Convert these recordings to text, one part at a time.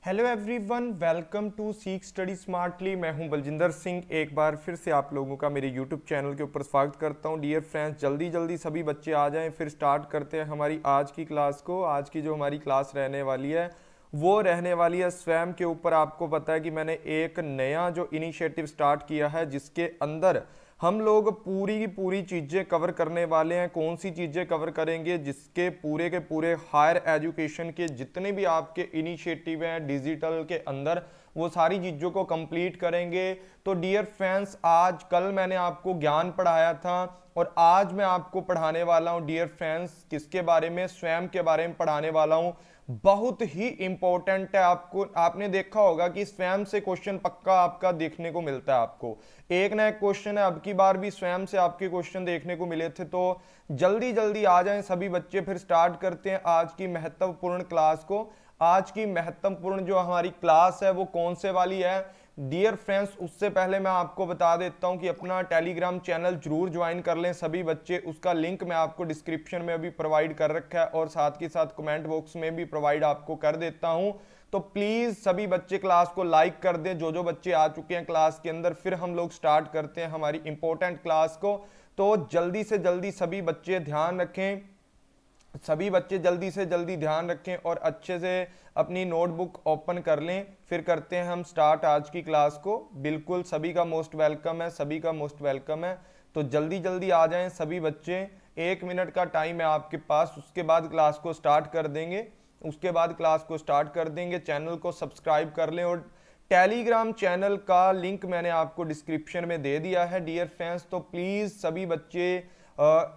Hello everyone, welcome to सीख study smartly. मैं हूं बलजिंदर सिंह। एक बार फिर से आप लोगों का मेरे यूट्यूब चैनल के ऊपर स्वागत करता हूं। डियर फ्रेंड्स, जल्दी जल्दी सभी बच्चे आ जाएं, फिर स्टार्ट करते हैं हमारी आज की क्लास को। आज की जो हमारी क्लास रहने वाली है वो रहने वाली है स्वयं के ऊपर। आपको पता है कि मैंने एक नया जो इनिशिएटिव स्टार्ट किया है जिसके अंदर हम लोग पूरी की पूरी चीज़ें कवर करने वाले हैं। कौन सी चीज़ें कवर करेंगे? जिसके पूरे के पूरे हायर एजुकेशन के जितने भी आपके इनिशिएटिव हैं डिजिटल के अंदर, वो सारी चीज़ों को कंप्लीट करेंगे। तो डियर फ्रेंड्स, आज कल मैंने आपको ज्ञान पढ़ाया था और आज मैं आपको पढ़ाने वाला हूँ डियर फ्रेंड्स किसके बारे में? स्वयं के बारे में पढ़ाने वाला हूँ। बहुत ही इंपॉर्टेंट है। आपको आपने देखा होगा कि स्वयं से क्वेश्चन पक्का आपका देखने को मिलता है। आपको एक ना एक क्वेश्चन है, अब की बार भी स्वयं से आपके क्वेश्चन देखने को मिले थे। तो जल्दी जल्दी आ जाएं सभी बच्चे, फिर स्टार्ट करते हैं आज की महत्वपूर्ण क्लास को। आज की महत्वपूर्ण जो हमारी क्लास है वो कौन से वाली है डियर फ्रेंड्स? उससे पहले मैं आपको बता देता हूं कि अपना टेलीग्राम चैनल जरूर ज्वाइन कर लें सभी बच्चे। उसका लिंक मैं आपको डिस्क्रिप्शन में अभी प्रोवाइड कर रखा है और साथ के साथ कमेंट बॉक्स में भी प्रोवाइड आपको कर देता हूं। तो प्लीज सभी बच्चे क्लास को लाइक कर दें जो बच्चे आ चुके हैं क्लास के अंदर। फिर हम लोग स्टार्ट करते हैं हमारी इंपॉर्टेंट क्लास को। तो जल्दी से जल्दी सभी बच्चे ध्यान रखें, सभी बच्चे जल्दी से जल्दी ध्यान रखें और अच्छे से अपनी नोटबुक ओपन कर लें। फिर करते हैं हम स्टार्ट आज की क्लास को। बिल्कुल सभी का मोस्ट वेलकम है, सभी का मोस्ट वेलकम है। तो जल्दी जल्दी आ जाएं सभी बच्चे। 1 मिनट का टाइम है आपके पास, उसके बाद क्लास को स्टार्ट कर देंगे। चैनल को सब्सक्राइब कर लें और टेलीग्राम चैनल का लिंक मैंने आपको डिस्क्रिप्शन में दे दिया है डियर फ्रेंड्स। तो प्लीज सभी बच्चे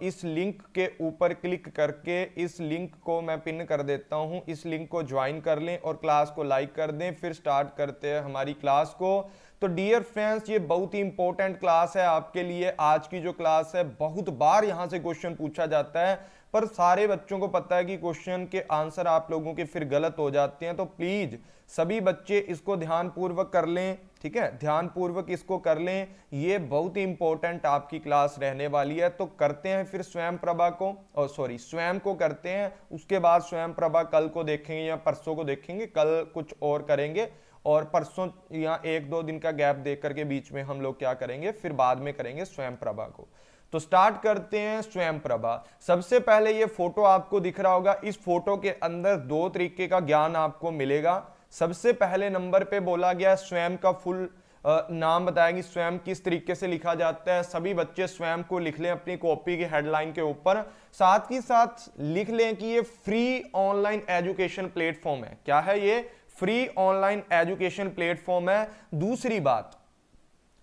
इस लिंक के ऊपर क्लिक करके, इस लिंक को मैं पिन कर देता हूं, इस लिंक को ज्वाइन कर लें और क्लास को लाइक कर दें। फिर स्टार्ट करते हैं हमारी क्लास को। तो डियर फ्रेंड्स, ये बहुत ही इंपॉर्टेंट क्लास है आपके लिए। आज की जो क्लास है, बहुत बार यहां से क्वेश्चन पूछा जाता है, पर सारे बच्चों को पता है कि क्वेश्चन के आंसर आप लोगों के फिर गलत हो जाते हैं। तो प्लीज सभी बच्चे इसको ध्यानपूर्वक कर लें, ठीक है? ध्यानपूर्वक इसको कर लें, ये बहुत ही इंपॉर्टेंट आपकी क्लास रहने वाली है। तो करते हैं फिर स्वयं प्रभा को, और सॉरी स्वयं को करते हैं। उसके बाद स्वयं प्रभा कल को देखेंगे या परसों को देखेंगे, कल कुछ और करेंगे और परसों या 1-2 दिन का गैप देकर करके बीच में हम लोग क्या करेंगे, फिर बाद में करेंगे स्वयं प्रभा को। तो स्टार्ट करते हैं स्वयं प्रभा। सबसे पहले ये फोटो आपको दिख रहा होगा। इस फोटो के अंदर 2 तरीके का ज्ञान आपको मिलेगा। सबसे पहले नंबर पे बोला गया स्वयं का फुल नाम बताएंगे, स्वयं किस तरीके से लिखा जाता है। सभी बच्चे स्वयं को लिख लें अपनी कॉपी की हेडलाइन के ऊपर। साथ ही साथ लिख लें कि ये फ्री ऑनलाइन एजुकेशन प्लेटफॉर्म है। क्या है ये? फ्री ऑनलाइन एजुकेशन प्लेटफॉर्म है।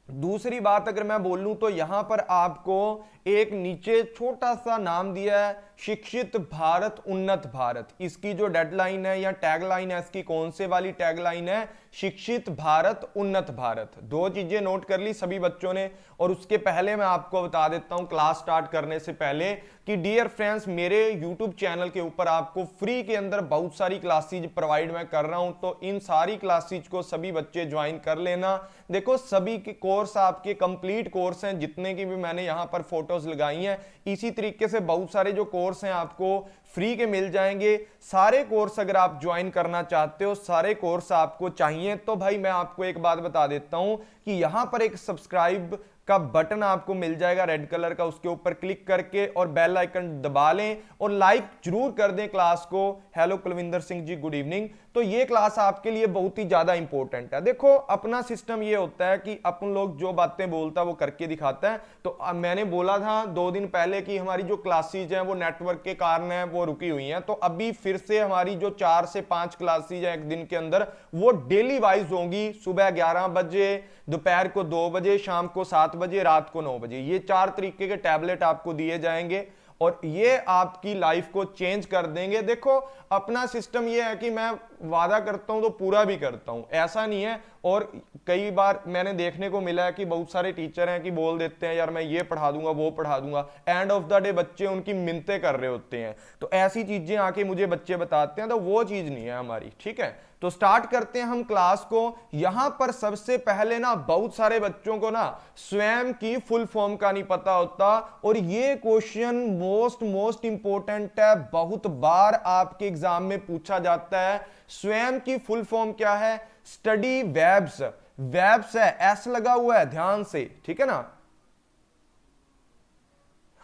दूसरी बात अगर मैं बोलूं तो यहां पर आपको एक नीचे छोटा सा नाम दिया है, शिक्षित भारत उन्नत भारत। इसकी जो डेडलाइन है या टैगलाइन है, इसकी कौन से वाली टैगलाइन है? शिक्षित भारत उन्नत भारत। 2 चीजें नोट कर ली सभी बच्चों ने। और उसके पहले मैं आपको बता देता हूं क्लास स्टार्ट करने से पहले कि डियर फ्रेंड्स, मेरे यूट्यूब चैनल के ऊपर आपको फ्री के अंदर बहुत सारी क्लासेज प्रोवाइड मैं कर रहा हूं। तो इन सारी क्लासेज को सभी बच्चे ज्वाइन कर लेना। देखो सभी के कोर्स आपके कंप्लीट कोर्स हैं, जितने की भी मैंने यहां पर फोटोज लगाई हैं। इसी तरीके से बहुत सारे जो कोर्स हैं आपको फ्री के मिल जाएंगे। सारे कोर्स अगर आप ज्वाइन करना चाहते हो, सारे कोर्स आपको चाहिए, तो भाई मैं आपको एक बात बता देता हूं कि यहां पर एक सब्सक्राइब का बटन आपको मिल जाएगा रेड कलर का, उसके ऊपर क्लिक करके और बेल आइकन दबा लें और लाइक जरूर कर दें क्लास को। Hello Kulwinder Singh ji, good evening. तो ये क्लास आपके लिए बहुत ही ज्यादा इंपॉर्टेंट है। देखो अपना सिस्टम ये होता है कि अपन लोग जो बातें बोलता है वो करके दिखाता है। तो मैंने बोला था 2 दिन पहले कि हमारी जो क्लासेज हैं वो नेटवर्क के कारण है वो रुकी हुई हैं। तो अभी फिर से हमारी जो 4 से 5 क्लासेज हैं एक दिन के अंदर, वो डेली वाइज होंगी। सुबह 11 बजे, दोपहर को 2 बजे, शाम को 7 बजे, रात को 9 बजे। ये 4 तरीके के टैबलेट आपको दिए जाएंगे और ये आपकी लाइफ को चेंज कर देंगे। देखो अपना सिस्टम ये है कि मैं वादा करता हूं तो पूरा भी करता हूं, ऐसा नहीं है। और कई बार मैंने देखने को मिला है कि बहुत सारे टीचर हैं कि बोल देते हैं यार मैं ये पढ़ा दूंगा वो पढ़ा दूंगा, एंड ऑफ द डे बच्चे उनकी मिन्नतें कर रहे होते हैं। तो ऐसी चीजें आके मुझे बच्चे बताते हैं, तो वो चीज नहीं है हमारी, ठीक है? तो स्टार्ट करते हैं हम क्लास को। यहां पर सबसे पहले ना बहुत सारे बच्चों को ना स्वयं की फुल फॉर्म का नहीं पता होता और ये क्वेश्चन मोस्ट इंपॉर्टेंट है, बहुत बार आपके एग्जाम में पूछा जाता है। स्वयं की फुल फॉर्म क्या है? Study webs. वेब्स है, एस लगा हुआ है, ध्यान से, ठीक है ना।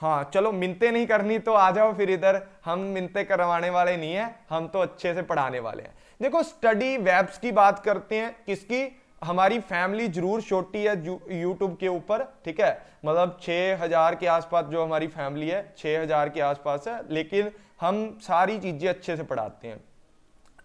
हाँ चलो, मिनते नहीं करनी तो आ जाओ फिर इधर, हम मिनते करवाने वाले नहीं है, हम तो अच्छे से पढ़ाने वाले हैं। देखो स्टडी वेब्स की बात करते हैं, किसकी? हमारी फैमिली जरूर छोटी है यूट्यूब के ऊपर, ठीक है, मतलब 6000 के आसपास जो हमारी फैमिली है, 6000 के आसपास है, लेकिन हम सारी चीजें अच्छे से पढ़ाते हैं।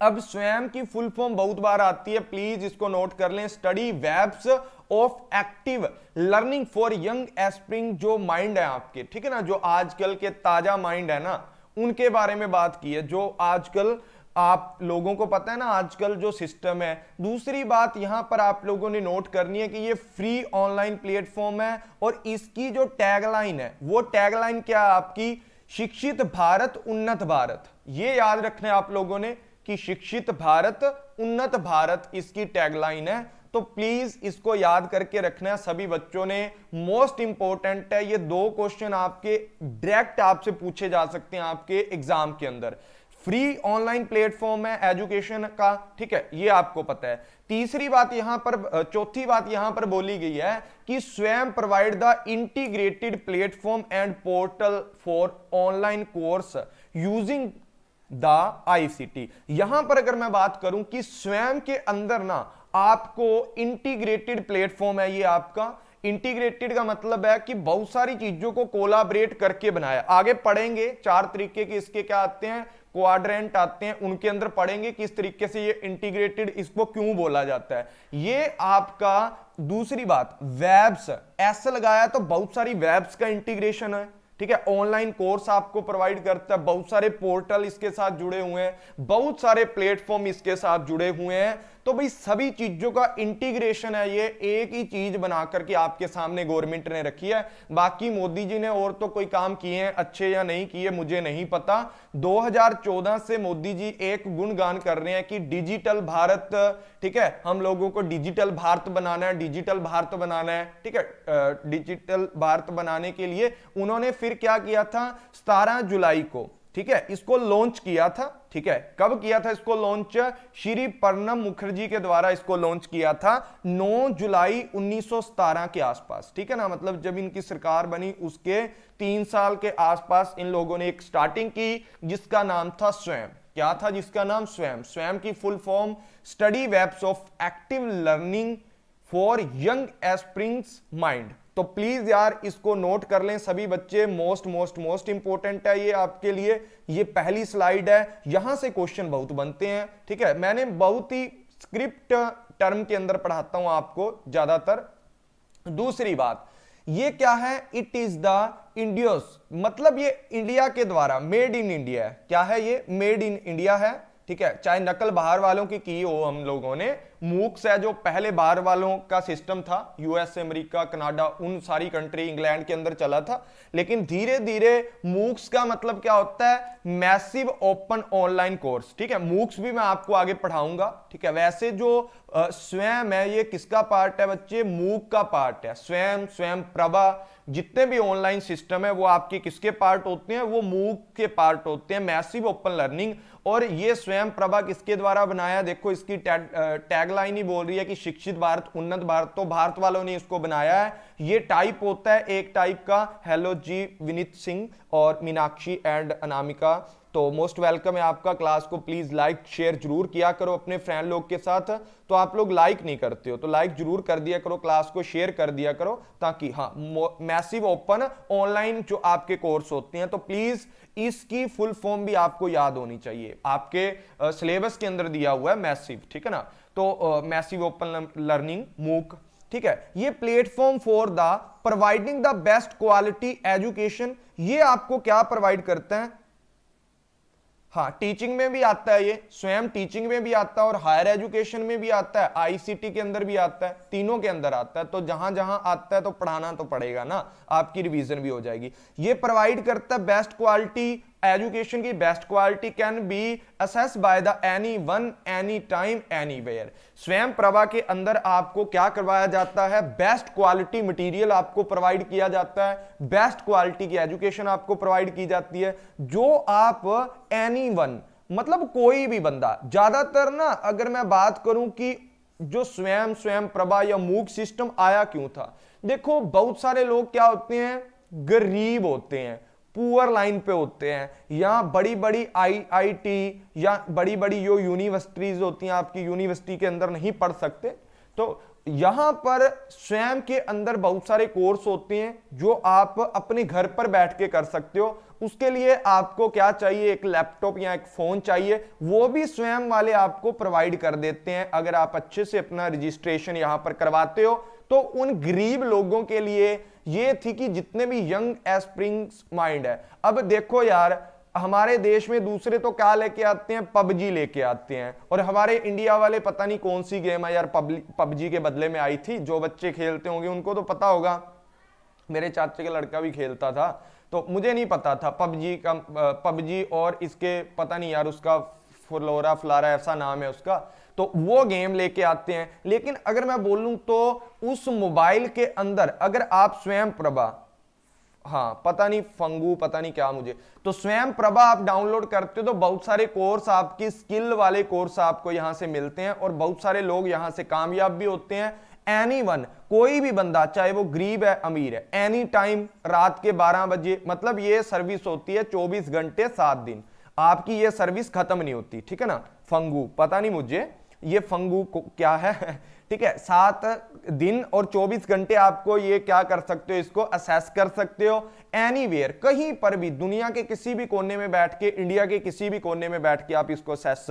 अब स्वयं की फुल फॉर्म बहुत बार आती है, प्लीज इसको नोट कर लें, study webs of active learning for young aspiring जो माइंड है आपके, ठीक है ना, जो आजकल के ताजा माइंड है ना, उनके बारे में बात की है, जो आजकल आप लोगों को पता है ना आजकल जो सिस्टम है। दूसरी बात यहां पर आप लोगों ने नोट करनी है कि ये फ्री ऑनलाइन प्लेटफॉर्म है और इसकी जो टैगलाइन है, वो टैगलाइन क्या है आपकी? शिक्षित भारत उन्नत भारत। ये याद रखना है आप लोगों ने कि शिक्षित भारत उन्नत भारत इसकी टैगलाइन है, तो प्लीज इसको याद करके रखना है सभी बच्चों ने। मोस्ट इंपॉर्टेंट है, ये 2 क्वेश्चन आपके डायरेक्ट आपसे पूछे जा सकते हैं आपके एग्जाम के अंदर। फ्री ऑनलाइन प्लेटफॉर्म है एजुकेशन का, ठीक है, ये आपको पता है। तीसरी बात यहां पर, चौथी बात यहां पर बोली गई है कि स्वयं provide the integrated platform and portal for online course using the ICT. यहां पर अगर मैं बात करूं कि स्वयं के अंदर ना आपको इंटीग्रेटेड प्लेटफॉर्म है, ये आपका इंटीग्रेटेड का मतलब है कि बहुत सारी चीजों को कोलाबरेट करके बनाया। आगे पढ़ेंगे 4 तरीके के इसके क्या आते हैं, क्वाड्रेंट आते हैं, उनके अंदर पढ़ेंगे किस तरीके से ये इंटीग्रेटेड इसको क्यों बोला जाता है। ये आपका दूसरी बात, वेब्स ऐसा लगाया तो बहुत सारी वेब्स का इंटीग्रेशन है, ठीक है, ऑनलाइन कोर्स आपको प्रोवाइड करता है, बहुत सारे पोर्टल इसके साथ जुड़े हुए हैं, बहुत सारे प्लेटफॉर्म इसके साथ जुड़े हुए हैं, तो भाई सभी चीजों का इंटीग्रेशन है, ये एक ही चीज बना करके आपके सामने गवर्नमेंट ने रखी है। बाकी मोदी जी ने और तो कोई काम किए हैं अच्छे या नहीं किए मुझे नहीं पता। 2014 से मोदी जी एक गुणगान कर रहे हैं कि डिजिटल भारत, ठीक है, हम लोगों को डिजिटल भारत बनाना है, डिजिटल भारत बनाना है, ठीक है। डिजिटल भारत बनाने के लिए उन्होंने फिर क्या किया था, 17 जुलाई को, ठीक है, इसको लॉन्च किया था, ठीक है। कब किया था इसको लॉन्च? श्री प्रणब मुखर्जी के द्वारा इसको लॉन्च किया था 9 जुलाई 1917 के आसपास, ठीक है ना, मतलब जब इनकी सरकार बनी उसके 3 साल के आसपास इन लोगों ने एक स्टार्टिंग की जिसका नाम था स्वयं। क्या था जिसका नाम? स्वयं। स्वयं की full form study webs of active learning for young aspirings mind. तो प्लीज यार इसको नोट कर लें सभी बच्चे, मोस्ट मोस्ट मोस्ट इंपॉर्टेंट है ये आपके लिए। ये पहली स्लाइड है, यहां से क्वेश्चन बहुत बनते हैं, ठीक है, मैंने बहुत ही स्क्रिप्ट टर्म के अंदर पढ़ाता हूं आपको ज्यादातर। दूसरी बात, ये क्या है? इट इज द इंडियस, मतलब ये इंडिया के द्वारा, मेड इन इंडिया है। क्या है ये? मेड इन इंडिया है, ठीक है, चाहे नकल बाहर वालों की हो हम लोगों ने। मूक्स है जो पहले बाहर वालों का सिस्टम था, यूएस, अमेरिका, कनाडा, उन सारी कंट्री, इंग्लैंड के अंदर चला था, लेकिन धीरे धीरे मूक्स का मतलब क्या होता है? मैसिव ओपन ऑनलाइन कोर्स, ठीक है। मूक्स भी मैं आपको आगे पढ़ाऊंगा, ठीक है। वैसे जो स्वयं है ये किसका पार्ट है बच्चे? मूक का पार्ट है। स्वयं, स्वयं प्रभा, जितने भी ऑनलाइन सिस्टम है वो आपके किसके पार्ट होते हैं? वो मूक के पार्ट होते हैं, मैसिव ओपन लर्निंग। और ये स्वयं प्रभा किसके द्वारा बनाया? देखो इसकी टैगलाइन ही बोल रही है कि शिक्षित भारत उन्नत भारत, तो भारत वालों ने इसको बनाया है। ये टाइप होता है एक टाइप का। हेलो जी विनीत सिंह और मीनाक्षी एंड अनामिका, तो मोस्ट वेलकम है आपका। क्लास को प्लीज लाइक शेयर जरूर किया करो अपने फ्रेंड लोग के साथ। तो आप लोग लाइक नहीं करते हो तो लाइक जरूर कर दिया करो, क्लास को शेयर कर दिया करो, ताकि हाँ मैसिव ओपन ऑनलाइन जो आपके कोर्स होते हैं, तो प्लीज इसकी फुल फॉर्म भी आपको याद होनी चाहिए। आपके सिलेबस के अंदर दिया हुआ है मैसिव, ठीक है ना। तो मैसिव ओपन लर्निंग मूक, ठीक है, ये platform for the providing the best quality education, ये आपको क्या प्रोवाइड करता है? हाँ, टीचिंग में भी आता है ये, स्वयं टीचिंग में भी आता है और हायर एजुकेशन में भी आता है, आईसीटी के अंदर भी आता है, तीनों के अंदर आता है। तो जहां जहां आता है तो पढ़ाना तो पड़ेगा ना, आपकी रिवीजन भी हो जाएगी। ये प्रोवाइड करता है बेस्ट क्वालिटी एजुकेशन की best quality can be assess by the any one any time anywhere. स्वयं प्रभा के अंदर आपको क्या करवाया जाता है? बेस्ट क्वालिटी मटेरियल आपको प्रोवाइड किया जाता है, बेस्ट क्वालिटी की एजुकेशन आपको प्रोवाइड की जाती है, जो आप एनी वन मतलब कोई भी बंदा, ज्यादातर ना अगर मैं बात करूं कि जो स्वयं प्रभा या मूक सिस्टम आया क्यों था, देखो बहुत सारे लोग क्या होते हैं, गरीब होते हैं, पुअर लाइन पे होते हैं, या बड़ी बड़ी आईआईटी या बड़ी बड़ी जो यूनिवर्सिटीज होती हैं आपकी यूनिवर्सिटी के अंदर नहीं पढ़ सकते, तो यहां पर स्वयं के अंदर बहुत सारे कोर्स होते हैं जो आप अपने घर पर बैठ के कर सकते हो। उसके लिए आपको क्या चाहिए, एक लैपटॉप या एक फोन चाहिए, वो भी स्वयं वाले आपको प्रोवाइड कर देते हैं अगर आप अच्छे से अपना रजिस्ट्रेशन यहां पर करवाते हो। तो उन गरीब लोगों के लिए ये थी कि जितने भी यंग एस्पिरिंग्स माइंड है, अब देखो यार हमारे देश में दूसरे तो क्या लेके आते हैं, पबजी लेके आते हैं, और हमारे इंडिया वाले पता नहीं कौन सी गेम है यार पबजी के बदले में आई थी, जो बच्चे खेलते होंगे उनको तो पता होगा, मेरे चाचे का लड़का भी खेलता था, तो मुझे नहीं पता था पबजी और इसके पता नहीं यार उसका फ्लारा ऐसा नाम है उसका, तो वो गेम लेके आते हैं। लेकिन अगर मैं बोलूं तो उस मोबाइल के अंदर अगर आप स्वयं प्रभा, हाँ पता नहीं फंगू पता नहीं क्या मुझे, तो स्वयं प्रभा आप डाउनलोड करते हो तो बहुत सारे कोर्स, आपकी स्किल वाले कोर्स आपको यहां से मिलते हैं और बहुत सारे लोग यहां से कामयाब भी होते हैं। एनीवन, कोई भी बंदा चाहे वो गरीब है अमीर है, एनी टाइम रात के 12 बजे, मतलब ये सर्विस होती है 24 घंटे 7 दिन, आपकी ये सर्विस खत्म नहीं होती, ठीक है ना। फंगू पता नहीं मुझे ये फंगू क्या है ठीक है, 7 दिन और 24 घंटे आपको ये क्या कर सकते हो, इसको असेस कर सकते हो एनीवेयर, कहीं पर भी दुनिया के किसी भी कोने में बैठ के, इंडिया के किसी भी कोने में बैठ के आप इसको असेस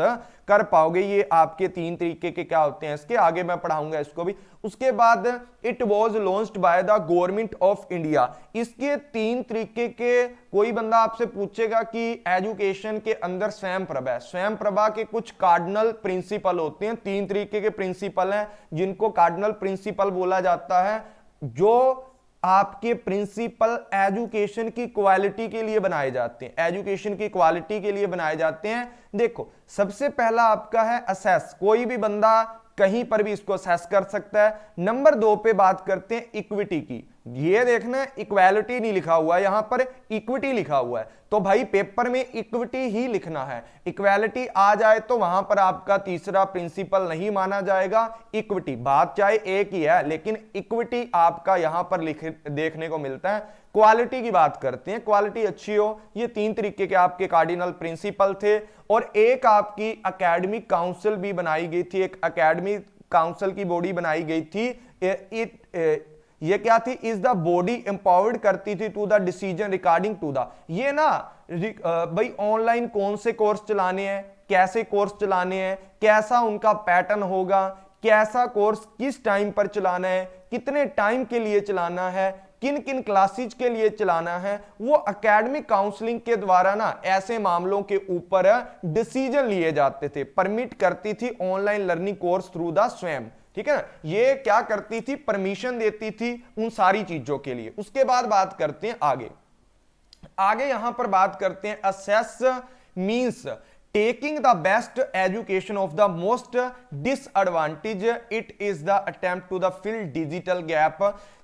कर पाओगे। ये आपके 3 तरीके के क्या होते हैं, इसके आगे मैं पढ़ाऊंगा इसको भी। उसके बाद it was launched by the government of India, इसके 3 तरीके के, कोई बंदा आपसे पूछेगा कि एजुकेशन के अंदर स्वयं प्रभा, स्वयं प्रभा के कुछ कार्डिनल प्रिंसिपल होते हैं, 3 तरीके के प्रिंसिपल हैं जिनको कार्डिनल प्रिंसिपल बोला जाता है, जो आपके प्रिंसिपल एजुकेशन की क्वालिटी के लिए बनाए जाते हैं, एजुकेशन की क्वालिटी के लिए बनाए जाते हैं। देखो सबसे पहला आपका है असेस, कोई भी बंदा कहीं पर भी इसको असेस कर सकता है। नंबर 2 पे बात करते हैं इक्विटी की, ये देखना इक्वालिटी नहीं लिखा हुआ है, यहां पर इक्विटी लिखा हुआ है, तो भाई पेपर में इक्विटी ही लिखना है, इक्वालिटी आ जाए तो वहां पर आपका तीसरा प्रिंसिपल नहीं माना जाएगा, इक्विटी, बात चाहे एक ही है लेकिन इक्विटी आपका यहां पर देखने को मिलता है। क्वालिटी की बात करते हैं, क्वालिटी अच्छी हो, ये 3 तरीके के आपके कार्डिनल प्रिंसिपल थे। और एक आपकी एकेडमिक काउंसिल भी बनाई गई थी, एक एकेडमिक काउंसिल की बॉडी बनाई गई थी, ये क्या थी, इज द बॉडी एम्पावर्ड करती थी to the decision regarding to the, ये ना भाई ऑनलाइन कौन से कोर्स चलाने हैं, कैसे कोर्स चलाने हैं, कैसा उनका पैटर्न होगा, कैसा कोर्स किस टाइम पर चलाना है, कितने टाइम के लिए चलाना है, किन किन क्लासेज के लिए चलाना है, वो एकेडमिक काउंसलिंग के द्वारा ना ऐसे मामलों के ऊपर डिसीजन लिए जाते थे, परमिट करती थी online learning course through the स्वयं, ठीक है ना, ये क्या करती थी, परमिशन देती थी उन सारी चीजों के लिए। उसके बाद बात करते हैं आगे यहां पर बात करते हैं access means taking the best education of the most disadvantage, it is the attempt to the fill digital gap.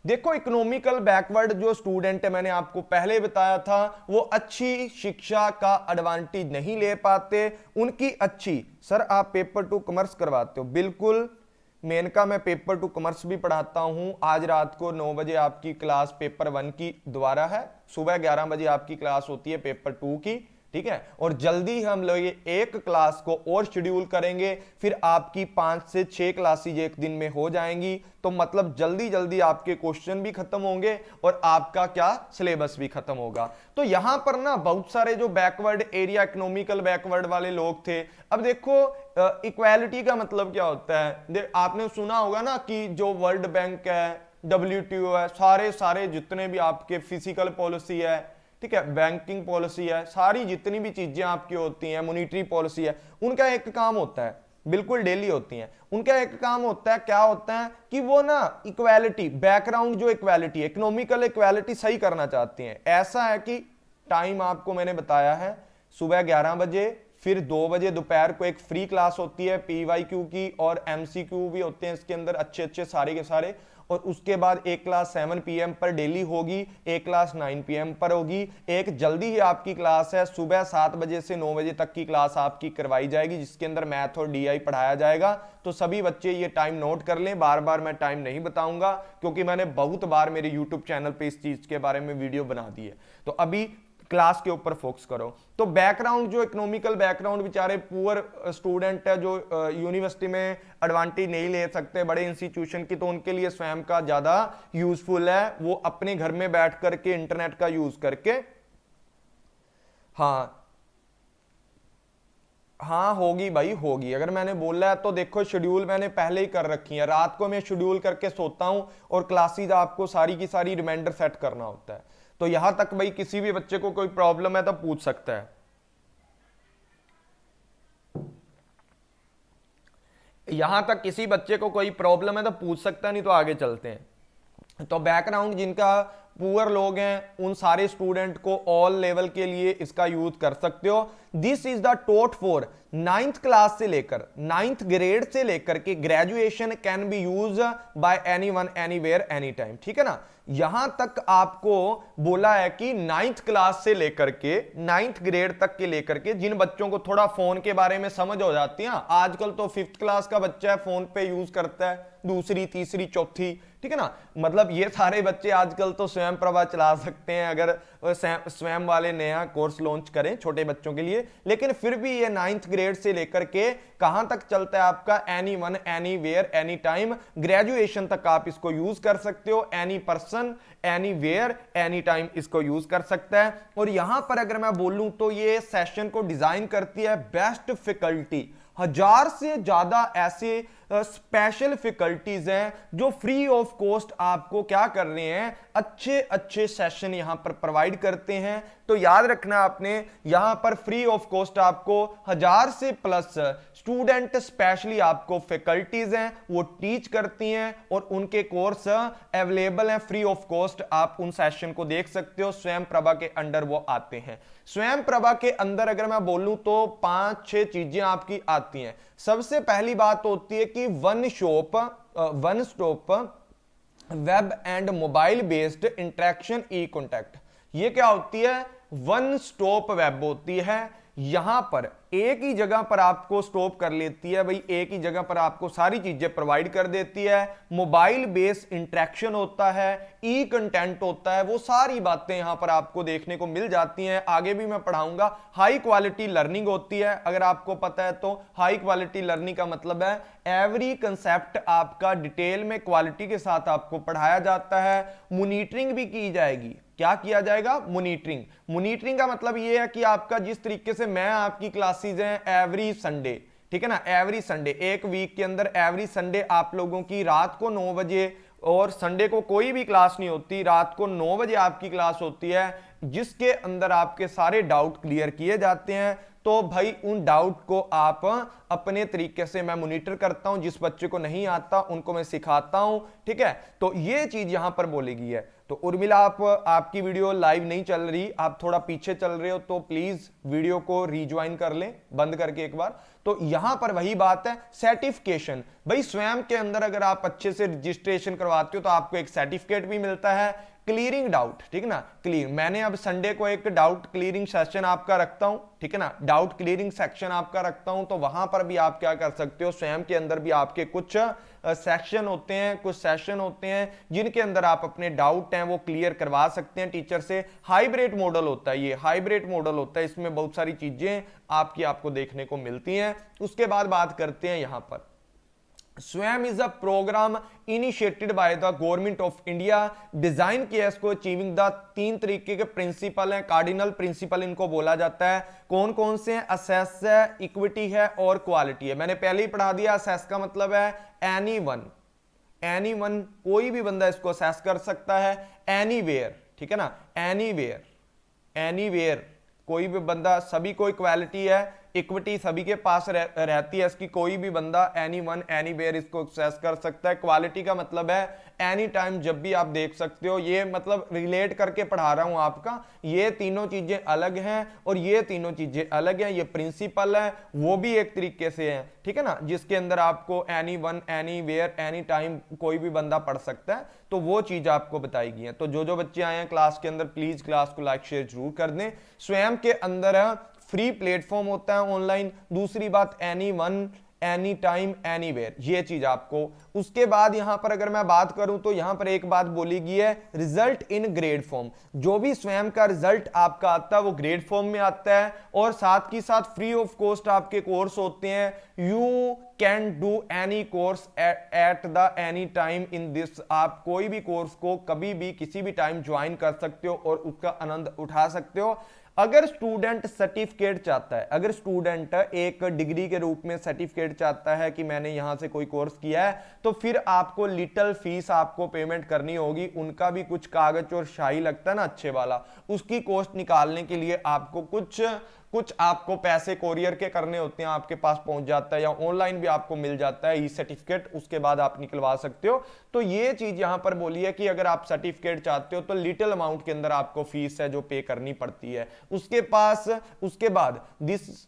देखो इकोनॉमिकल बैकवर्ड जो स्टूडेंट है, मैंने आपको पहले बताया था, वो अच्छी शिक्षा का एडवांटेज नहीं ले पाते, उनकी अच्छी, सर आप पेपर 2 कॉमर्स करवाते हो, बिल्कुल मेनका मैं पेपर 2 कॉमर्स भी पढ़ाता हूं। आज रात को 9 बजे आपकी क्लास पेपर 1 की दोबारा है, सुबह 11 बजे आपकी क्लास होती है पेपर 2 की, ठीक है, और जल्दी हम लोग एक क्लास को और शेड्यूल करेंगे, फिर आपकी 5 से 6 क्लासेज एक दिन में हो जाएंगी, तो मतलब जल्दी जल्दी आपके क्वेश्चन भी खत्म होंगे और आपका क्या सिलेबस भी खत्म होगा। तो यहां पर ना बहुत सारे जो बैकवर्ड एरिया, इकोनॉमिकल बैकवर्ड वाले लोग थे। अब देखो इक्वालिटी का मतलब क्या होता है, आपने सुना होगा ना कि जो वर्ल्ड बैंक है, WTO है, सारे जितने भी आपके फिजिकल पॉलिसी है, ठीक है, बैंकिंग पॉलिसी है, सारी जितनी भी चीजें आपकी होती हैं, मॉनिटरी पॉलिसी है, उनका एक काम होता है, बिल्कुल डेली होती हैं, उनका एक काम होता है, क्या होता है कि वो ना इक्वालिटी, बैकग्राउंड जो इक्वालिटी, इकोनॉमिकल इक्वालिटी सही करना चाहती हैं। ऐसा है कि टाइम आपको मैंने बताया है, सुबह 11 बजे, फिर 2 बजे दोपहर को एक फ्री क्लास होती है PYQ की, और MCQ भी होते हैं इसके अंदर अच्छे सारे के सारे, और उसके बाद एक क्लास 7 PM पर डेली होगी, एक क्लास 9 PM पर होगी। एक जल्दी ही आपकी क्लास है, सुबह 7 बजे से 9 बजे तक की क्लास आपकी करवाई जाएगी, जिसके अंदर मैथ और DI पढ़ाया जाएगा। तो सभी बच्चे ये टाइम नोट कर लें, बार बार मैं टाइम नहीं बताऊंगा क्योंकि मैंने बहुत बार मेरे यूट्यूब चैनल पे इस चीज के बारे में वीडियो बना दी है। तो अभी क्लास के ऊपर फोकस करो। तो बैकग्राउंड, जो इकोनॉमिकल बैकग्राउंड, बेचारे पुअर स्टूडेंट है जो यूनिवर्सिटी में एडवांटेज नहीं ले सकते बड़े इंस्टीट्यूशन की, तो उनके लिए स्वयं का ज्यादा यूजफुल है। वो अपने घर में बैठ करके इंटरनेट का यूज करके, हाँ होगी भाई होगी। अगर मैंने बोला है तो देखो, शेड्यूल मैंने पहले ही कर रखी है, रात को मैं शेड्यूल करके सोता हूं और क्लासेस आपको सारी की सारी रिमाइंडर सेट करना होता है। तो यहां तक भाई किसी भी बच्चे को कोई प्रॉब्लम है तो पूछ सकता है। यहां तक किसी बच्चे को कोई प्रॉब्लम है तो पूछ सकता है, नहीं तो आगे चलते हैं। तो बैकग्राउंड, जिनका पुअर लोग हैं उन सारे स्टूडेंट को ऑल लेवल के लिए इसका यूज कर सकते हो। This is the thought for 9th class से लेकर 9th ग्रेड से लेकर के graduation, can be use by anyone anywhere any time. ठीक है ना, यहां तक आपको बोला है कि 9th क्लास से लेकर के 9th ग्रेड तक के लेकर के, जिन बच्चों को थोड़ा फोन के बारे में समझ हो जाती है, आजकल तो 5th क्लास का बच्चा है फोन पे यूज करता है, दूसरी तीसरी चौथी, ठीक है ना, मतलब ये सारे बच्चे आजकल तो स्वयं प्रभा चला सकते हैं अगर स्वयं वाले नया कोर्स लॉन्च करें छोटे बच्चों के लिए। लेकिन फिर भी ये 9th ग्रेड से लेकर के कहां तक चलता है आपका, anyone anywhere any time, graduation तक आप इसको यूज कर सकते हो। Any person anywhere any time इसको यूज कर सकता है। और यहां पर अगर मैं बोलूं तो ये सेशन को डिजाइन करती है बेस्ट फैकल्टी। 1000 से ज्यादा ऐसे स्पेशल फैकल्टीज हैं जो फ्री ऑफ कॉस्ट आपको क्या कर रहे हैं, अच्छे अच्छे सेशन यहां पर प्रोवाइड करते हैं। तो याद रखना आपने, यहां पर फ्री ऑफ कॉस्ट आपको 1000 से प्लस स्टूडेंट स्पेशली आपको फैकल्टीज हैं वो टीच करती हैं और उनके कोर्स अवेलेबल हैं फ्री ऑफ कॉस्ट। आप उन सेशन को देख सकते हो, स्वयं प्रभा के अंडर वो आते हैं। स्वयं प्रभा के अंदर अगर मैं बोलूं तो 5-6 चीजें आपकी आती हैं। सबसे पहली बात होती है कि one stop web and mobile based interaction E contact. ये क्या होती है, वन स्टॉप वेब होती है। यहां पर एक ही जगह पर आपको स्टॉप कर लेती है भाई, एक ही जगह पर आपको सारी चीजें प्रोवाइड कर देती है। मोबाइल बेस्ड इंटरेक्शन होता है, ई कंटेंट होता है, वो सारी बातें यहां पर आपको देखने को मिल जाती हैं। आगे भी मैं पढ़ाऊंगा। हाई क्वालिटी लर्निंग होती है, अगर आपको पता है तो हाई क्वालिटी लर्निंग का मतलब है एवरी कंसेप्ट आपका डिटेल में क्वालिटी के साथ आपको पढ़ाया जाता है। मॉनिटरिंग भी की जाएगी। क्या किया जाएगा, मॉनिटरिंग। मॉनिटरिंग का मतलब यह है कि आपका जिस तरीके से मैं आपकी क्लासेस हैं एवरी संडे, ठीक है ना, एवरी संडे, एक वीक के अंदर एवरी संडे आप लोगों की रात को 9 बजे, और संडे को कोई भी क्लास नहीं होती, रात को 9 बजे आपकी क्लास होती है जिसके अंदर आपके सारे डाउट क्लियर किए जाते हैं। तो भाई उन डाउट को आप अपने तरीके से मैं मॉनिटर करता हूं, जिस बच्चे को नहीं आता उनको मैं सिखाता हूं, ठीक है। तो ये चीज यहां पर बोलेगी है। तो उर्मिला आपकी वीडियो लाइव नहीं चल रही, आप थोड़ा पीछे चल रहे हो, तो प्लीज वीडियो को रीज्वाइन कर लें बंद करके एक बार। तो यहां पर वही बात है, सर्टिफिकेशन। भाई स्वयं के अंदर अगर आप अच्छे से रजिस्ट्रेशन करवाते हो तो आपको एक सर्टिफिकेट भी मिलता है। क्लियरिंग डाउट, ठीक है ना, क्लियर। मैंने अब संडे को एक डाउट क्लियरिंग सेशन आपका रखता हूं, ठीक है ना, डाउट क्लियरिंग सेक्शन आपका रखता हूं। तो वहां पर भी आप क्या कर सकते हो, स्वयं के अंदर भी आपके कुछ सेक्शन होते हैं, कुछ सेशन होते हैं जिनके अंदर आप अपने डाउट हैं वो क्लियर करवा सकते हैं टीचर से। हाइब्रिड मॉडल होता है, ये हाइब्रिड मॉडल होता है, इसमें बहुत सारी चीजें आपको देखने को मिलती हैं। उसके बाद बात करते हैं यहां पर, स्वयं is a programme initiated by the government of India, design किया इसको अचीविंग द 3 तरीके के प्रिंसिपल हैं, कार्डिनल प्रिंसिपल इनको बोला जाता है। कौन कौन से हैं, असेस है, इक्विटी है और क्वालिटी है। मैंने पहले ही पढ़ा दिया, असेस का मतलब है एनीवन, कोई भी बंदा इसको असेस कर सकता है। एनीवेयर, ठीक है ना, एनीवेयर कोई भी बंदा, सभी को इक्वालिटी है, इक्विटी सभी के पास रहती है इसकी, कोई भी बंदा एनी वन एनी वेयर इसको एक्सेस कर सकता है। क्वालिटी का मतलब है एनी टाइम जब भी आप देख सकते हो। ये मतलब रिलेट करके पढ़ा रहा हूं आपका, ये तीनों चीजें अलग हैं और ये तीनों चीजें अलग हैं। ये प्रिंसिपल है वो भी एक तरीके से है, ठीक है ना, जिसके अंदर आपको anyone anywhere any time कोई भी बंदा पढ़ सकता है, तो वो चीज आपको बताई गई है। तो जो जो बच्चे आए हैं क्लास के अंदर प्लीज क्लास को लाइक शेयर जरूर कर दें। स्वयं के अंदर फ्री प्लेटफॉर्म होता है ऑनलाइन। दूसरी बात any one any time anywhere, ये चीज आपको। उसके बाद यहां पर अगर मैं बात करूं तो यहां पर एक बात बोली गई है, रिजल्ट इन ग्रेड फॉर्म। जो भी स्वयं का रिजल्ट आपका आता है वो ग्रेड फॉर्म में आता है और साथ ही साथ फ्री ऑफ कॉस्ट आपके कोर्स होते हैं। You can do any course at the any time in this. आप कोई भी कोर्स को कभी भी किसी भी टाइम ज्वाइन कर सकते हो और उसका आनंद उठा सकते हो। अगर स्टूडेंट सर्टिफिकेट चाहता है, अगर स्टूडेंट एक डिग्री के रूप में सर्टिफिकेट चाहता है कि मैंने यहां से कोई कोर्स किया है, तो फिर आपको लिटिल फीस आपको पेमेंट करनी होगी। उनका भी कुछ कागज और शाही लगता है ना अच्छे वाला, उसकी कॉस्ट निकालने के लिए आपको कुछ आपको पैसे कोरियर के करने होते हैं, आपके पास पहुंच जाता है, या ऑनलाइन भी आपको मिल जाता है ई सर्टिफिकेट, उसके बाद आप निकलवा सकते हो। तो ये चीज यहां पर बोली है कि अगर आप सर्टिफिकेट चाहते हो तो लिटिल अमाउंट के अंदर आपको फीस है जो पे करनी पड़ती है। उसके बाद this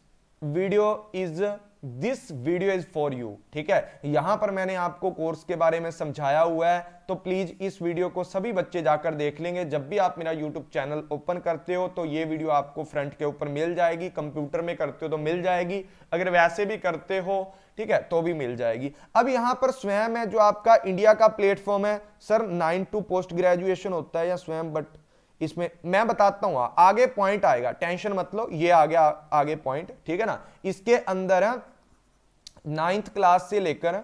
video is for you, ठीक है। यहां पर मैंने आपको कोर्स के बारे में समझाया हुआ है, तो प्लीज इस वीडियो को सभी बच्चे जाकर देख लेंगे। जब भी आप मेरा यूट्यूब चैनल ओपन करते हो तो ये वीडियो आपको फ्रंट के ऊपर मिल जाएगी। कंप्यूटर में करते हो तो मिल जाएगी, अगर वैसे भी करते हो ठीक है तो भी मिल जाएगी। अब यहां पर स्वयं है जो आपका इंडिया का प्लेटफॉर्म है। सर 9 to पोस्ट ग्रेजुएशन होता है या स्वयं, बट इसमें मैं बताता हूं, आगे पॉइंट आएगा, टेंशन मत लो, ये आ गया आगे पॉइंट, ठीक है ना। इसके अंदर 9th क्लास से लेकर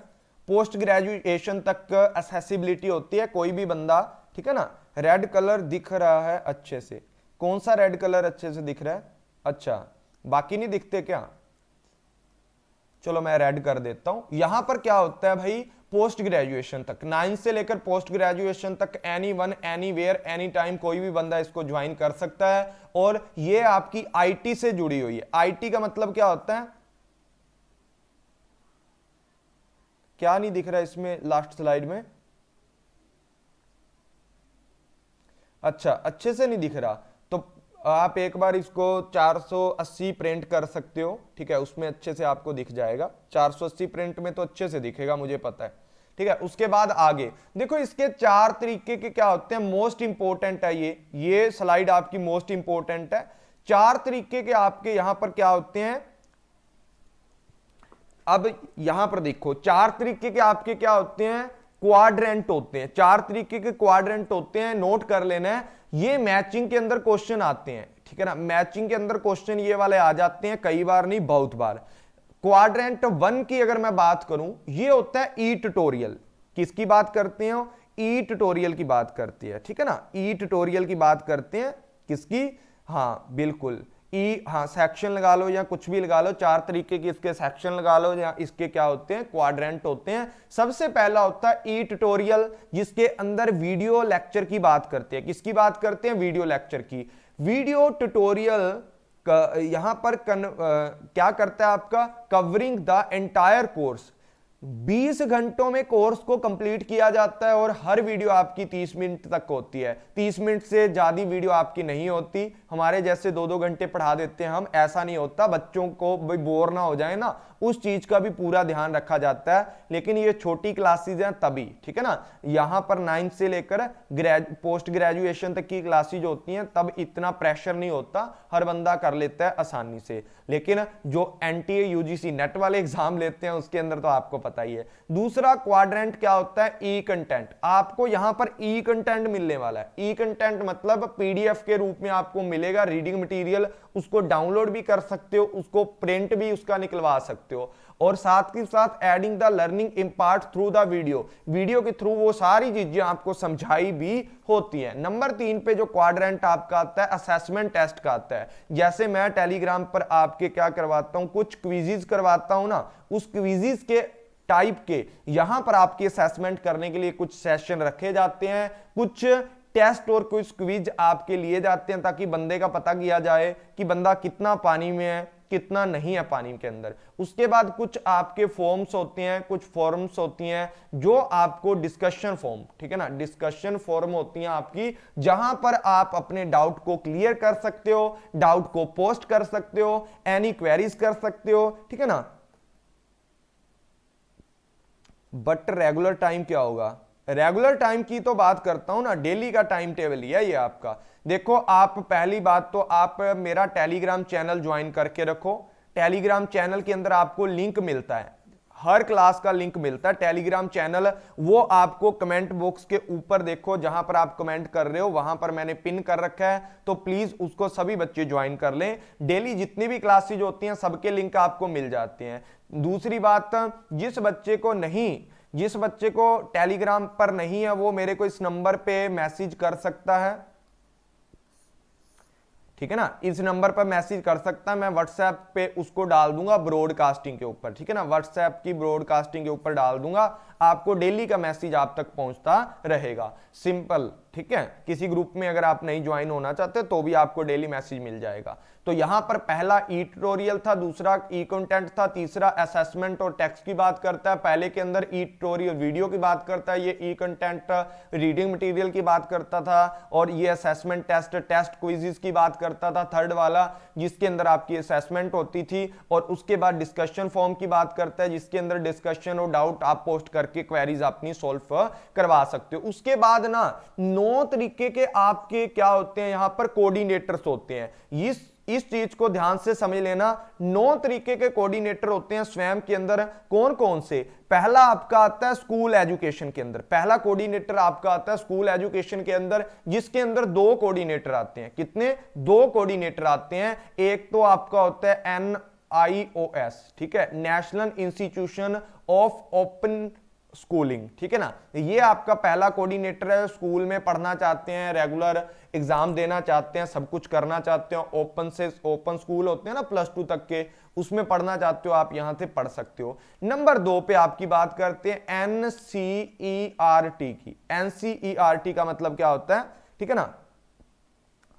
पोस्ट ग्रेजुएशन तक एक्सेसिबिलिटी होती है। कोई भी बंदा, ठीक है ना। रेड कलर दिख रहा है अच्छे से, कौन सा रेड कलर अच्छे से दिख रहा है? अच्छा, बाकी नहीं दिखते क्या? चलो मैं रेड कर देता हूं। यहां पर क्या होता है भाई, पोस्ट ग्रेजुएशन तक, 9 से लेकर पोस्ट ग्रेजुएशन तक anyone anywhere any time कोई भी बंदा इसको ज्वाइन कर सकता है। और ये आपकी आईटी से जुड़ी हुई है। आईटी का मतलब क्या होता है? क्या नहीं दिख रहा इसमें लास्ट स्लाइड में? अच्छा, अच्छे से नहीं दिख रहा, तो आप एक बार इसको 480 प्रिंट कर सकते हो, ठीक है, उसमें अच्छे से आपको दिख जाएगा। 480 प्रिंट में तो अच्छे से दिखेगा, मुझे पता है, ठीक है। उसके बाद आगे देखो, इसके 4 तरीके के क्या होते हैं, मोस्ट इंपोर्टेंट है ये स्लाइड आपकी मोस्ट इंपोर्टेंट है। 4 तरीके के आपके यहां पर क्या होते हैं। अब यहां पर देखो 4 तरीके के आपके क्या होते हैं, क्वाड्रेंट होते हैं। 4 तरीके के क्वाड्रेंट होते हैं, नोट कर लेना है। ये मैचिंग के अंदर क्वेश्चन आते हैं, ठीक है ना। मैचिंग के अंदर क्वेश्चन ये वाले आ जाते हैं, कई बार नहीं बहुत बार। क्वाड्रेंट 1 की अगर मैं बात करूं, ये होता है ई ट्यूटोरियल। किसकी बात करते हो? ई ट्यूटोरियल की बात करती है, ठीक है ना। ई ट्यूटोरियल की बात करते हैं, किसकी? हाँ बिल्कुल, हाँ सेक्शन लगा लो या कुछ भी लगा लो, 4 तरीके के इसके सेक्शन लगा लो, या इसके क्या होते हैं, क्वाड्रेंट होते हैं। सबसे पहला होता है ई ट्यूटोरियल, जिसके अंदर वीडियो लेक्चर की बात करते हैं। किसकी बात करते हैं? वीडियो लेक्चर की। वीडियो ट्यूटोरियल यहां पर क्या करता है आपका, कवरिंग द एंटायर कोर्स। 20 घंटों में कोर्स को कंप्लीट किया जाता है और हर वीडियो आपकी 30 मिनट तक होती है। 30 मिनट से ज्यादा वीडियो आपकी नहीं होती। हमारे जैसे 2-2 घंटे पढ़ा देते हैं हम, ऐसा नहीं होता। बच्चों को बोर ना हो जाए ना, उस चीज का भी पूरा ध्यान रखा जाता है। लेकिन ये छोटी क्लासेज हैं तभी, ठीक है ना। यहां पर 9 से लेकर पोस्ट ग्रेजुएशन तक की क्लासेज होती हैं, तब इतना प्रेशर नहीं होता, हर बंदा कर लेता है आसानी से। लेकिन जो एनटीए यूजीसी नेट वाले एग्जाम लेते हैं उसके अंदर तो आपको पता ही है। दूसरा क्वाड्रेंट क्या होता है, ई कंटेंट। आपको यहां पर ई कंटेंट मिलने वाला है। ई कंटेंट मतलब पीडीएफ के रूप में आपको मिलेगा रीडिंग मटेरियल, उसको डाउनलोड भी कर सकते हो, उसको प्रिंट भी उसका निकलवा सकते हो। और साथ ही साथ adding the learning impart through the video के थ्रू वो सारी चीजें आपको समझाई भी होती है। नंबर 3 पे जो क्वाड्रेंट आपका आता है, असेसमेंट टेस्ट का आता है। जैसे मैं टेलीग्राम पर आपके क्या करवाता हूं, कुछ क्विजीज करवाता हूं ना, उस क्विजीज के टाइप के यहां पर आपके असेसमेंट करने के लिए कुछ सेशन रखे जाते हैं, कुछ टेस्ट और कुछ क्विज आपके लिए जाते हैं, ताकि बंदे का पता किया जाए कि बंदा कितना पानी में है, कितना नहीं है पानी के अंदर। उसके बाद कुछ आपके फॉर्म्स होते हैं, कुछ फॉर्म्स होती हैं जो आपको डिस्कशन फॉर्म, ठीक है ना, डिस्कशन फॉर्म होती हैं आपकी, जहां पर आप अपने डाउट को क्लियर कर सकते हो, डाउट को पोस्ट कर सकते हो, एनी क्वेरीज कर सकते हो, ठीक है ना। बट रेगुलर टाइम क्या होगा? रेगुलर टाइम की तो बात करता हूं ना, डेली का टाइम टेबल ही है ये आपका। देखो आप पहली बात तो आप मेरा टेलीग्राम चैनल ज्वाइन करके रखो। टेलीग्राम चैनल के अंदर आपको लिंक मिलता है, हर क्लास का लिंक मिलता है टेलीग्राम चैनल, वो आपको कमेंट बॉक्स के ऊपर देखो, जहां पर आप कमेंट कर रहे हो वहां पर मैंने पिन कर रखा है, तो प्लीज उसको सभी बच्चे ज्वाइन कर लें। डेली जितनी भी क्लासेज होती हैं सबके लिंक आपको मिल जाते हैं। दूसरी बात, जिस बच्चे को टेलीग्राम पर नहीं है वो मेरे को इस नंबर पे मैसेज कर सकता है, ठीक है ना, इस नंबर पर मैसेज कर सकता है, मैं व्हाट्सएप पे उसको डाल दूंगा ब्रॉडकास्टिंग के ऊपर, ठीक है ना, व्हाट्सएप की ब्रॉडकास्टिंग के ऊपर डाल दूंगा, आपको डेली का मैसेज आप तक पहुंचता रहेगा। सिंपल, ठीक है। किसी ग्रुप में अगर आप नहीं ज्वाइन होना चाहते तो भी आपको डेली मैसेज मिल जाएगा। तो यहां पर पहला ई ट्यूटोरियल था, दूसरा ई कंटेंट था, तीसरा असेसमेंट और टेक्स्ट की बात करता है, पहले के अंदर ई ट्यूटोरियल वीडियो की बात करता है, ये ई कंटेंट रीडिंग मटेरियल की बात करता था, और ये असेसमेंट टेस्ट क्विज़ेस की बात करता था, थर्ड वाला जिसके अंदर आपकी असेसमेंट होती थी, और उसके बाद डिस्कशन फॉर्म की बात करता है जिसके अंदर डिस्कशन और डाउट आप पोस्ट करके क्वेरीज अपनी सॉल्व करवा सकते हो। उसके बाद ना 9 तरीके के आपके क्या होते हैं, यहां पर कोऑर्डिनेटर्स होते हैं। इस चीज को ध्यान से समझ लेना, 9 तरीके के कोऑर्डिनेटर होते हैं स्वयं के अंदर। कौन कौन से? पहला आपका आता है स्कूल एजुकेशन के अंदर, पहला कोऑर्डिनेटर आपका आता है स्कूल एजुकेशन के अंदर, जिसके अंदर 2 कोऑर्डिनेटर आते हैं। कितने? 2 कोऑर्डिनेटर आते हैं। एक तो आपका होता है NIOS, ठीक है, national institution of open schooling, ठीक है ना, ये आपका पहला कोऑर्डिनेटर है। स्कूल में पढ़ना चाहते हैं, रेगुलर एग्जाम देना चाहते हैं, सब कुछ करना चाहते हो, ओपन स्कूल होते हैं ना प्लस 2 तक के, उसमें पढ़ना चाहते हो आप, यहां से पढ़ सकते हो। नंबर 2 पे आपकी बात करते हैं NCERT की। NCERT का मतलब क्या होता है, ठीक है ना,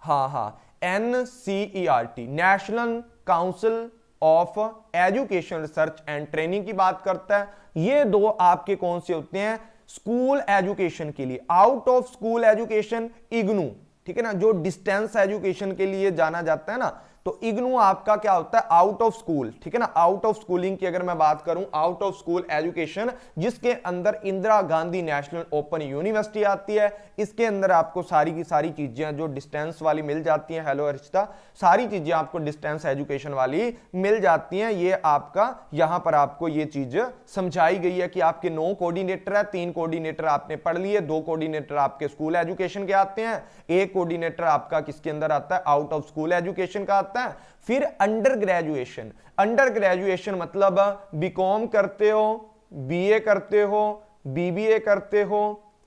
हाँ, NCERT national council of education research and training की बात करता है। ये 2 आपके कौन से होते हैं स्कूल एजुकेशन के लिए। Out of school education IGNOU, ठीक है ना, जो डिस्टेंस एजुकेशन के लिए जाना जाता है ना, तो इग्नू आपका क्या होता है आउट ऑफ स्कूल, ठीक है ना, आउट ऑफ स्कूलिंग की अगर मैं बात करूं, आउट ऑफ स्कूल एजुकेशन, जिसके अंदर Indira Gandhi national open university आती है। इसके अंदर आपको सारी की सारी चीजें जो डिस्टेंस वाली मिल जाती हैं, हेलो हर्षिता, सारी चीजें आपको डिस्टेंस एजुकेशन वाली मिल जाती हैं। ये आपका यहां पर आपको ये चीज समझाई गई है कि आपके 9 कोऑर्डिनेटर है, 3 कोऑर्डिनेटर आपने पढ़ लिए, 2 कोऑर्डिनेटर आपके स्कूल एजुकेशन के आते हैं, 1 कोऑर्डिनेटर आपका किसके अंदर आता है आउट ऑफ स्कूल एजुकेशन का आता है। फिर अंडर ग्रेजुएशन, अंडर ग्रेजुएशन मतलब बीकॉम करते हो, बीए करते हो, बीबीए करते हो,